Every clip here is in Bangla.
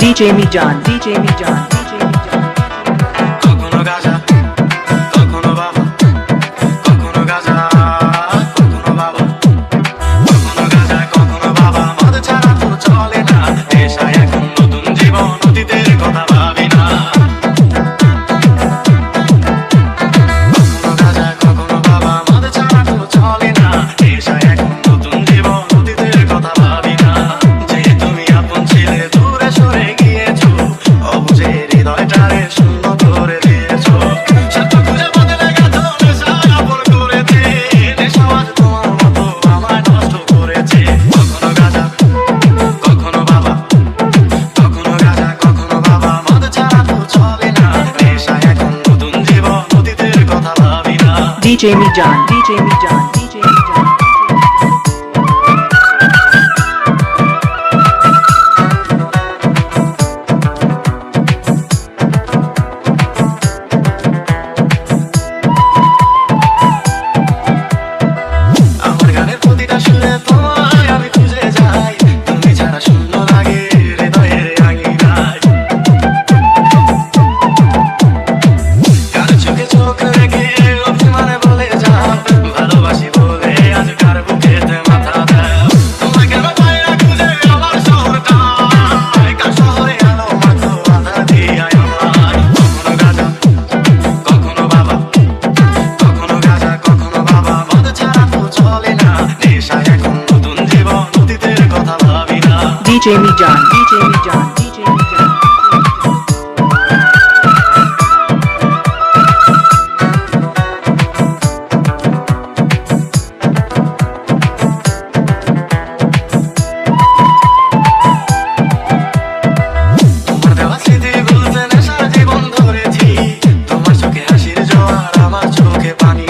DJ Mijan, DJ Mijan, DJ Mijan. কখনো গাজা কখনো বাবা কখনো গাজা কখনো বাবা কখনো গাজা কখনো বাবা মদ ছাড়া তো চলে না নেশায় এখন নতুন জীবন অতীতের কথা ভাবি না কখনো গাজা কখনো বাবা মদ ছাড়া তো চলে না নেশায় এখন নতুন জীবন অতীতের কথা ভাবি না যে তুমি আপন ছিলে দূরে সরে গিয়েছো অবুঝে হৃদয়টারে শূন্য করে দিয়েছো সত্য খুঁজে বদলে গেছো নেশায় আপন করেছে নেশাবাজ তোমার মতো আমায় নষ্ট করেছে কখনো গাজা কখনো বাবা কখনো গাজা কখনো বাবা মদ ছাড়া তো চলে না নেশায় এখন নতুন জীবন অতীতের কথা ভাবি না DJ Mijan, DJ Mijan, DJ Mijan. আমার গানের প্রতিটা সুরে তোমায় আমি খুঁজে যাই তুমি ছাড়া শূন্য লাগে হৃদয়ের আঙিনায় কারো চোখে চোখ রেখে অভিমানে বলে যাও ভালোবাসি বলে আজ কার বুকেতে মাথা দাও তোমায় কেন পাই না খুঁজে আমার শহরটা কার শহরে আলো মাত্র আধা দিয়ে আমায় কখনো গাজা কখনো বাবা কখনো গাজা কখনো বাবা মদ ছাড়া তো চলে না নেশায় এখন নতুন জীবন অতীতের কথা ভাবি না DJ Mijan, DJ Mijan, DJ Mijan. তোমার দেওয়া স্মৃতি ভুলতে নেশার জীবন ধরেছি তোমার চোখে হাসির জোয়ার আমার চোখে পানি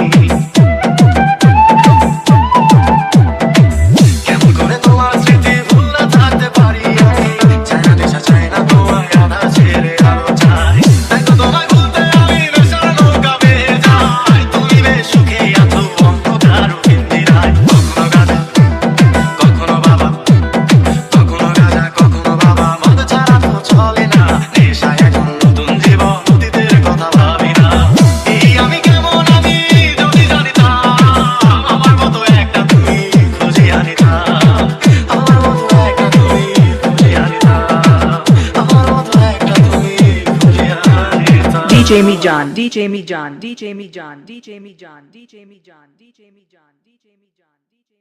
কেমন করে তোমার স্মৃতি ভুলে থাকতে পারি আমি চাই না নেশা চাই না তোমায় আধা ছেড়ে আরো চাই তাই তো তোমায় ভুলতে আমি নেশার নৌকা বেয়ে যাই তুমি বেশ সুখে আছো অন্ধকার পিঞ্জিরায় কখনো গাজা কখনো বাবা কখনো গাজা কখনো বাবা মদ ছাড়া তো চলে না নেশায় এখন নতুন জীবন অতীতের কথা ভাবি না এই আমি কেমন আমি যদি জানিতাম আমার মতো একটা তুমি খুঁজে আনিতাম আমার মতো একটা তুমি খুঁজে আনিতাম আমার মতো একটা তুমি খুঁজে আনিতাম DJ Mijan, DJ Mijan, DJ Mijan, DJ Mijan, DJ Mijan, DJ Mijan, DJ Mijan, DJ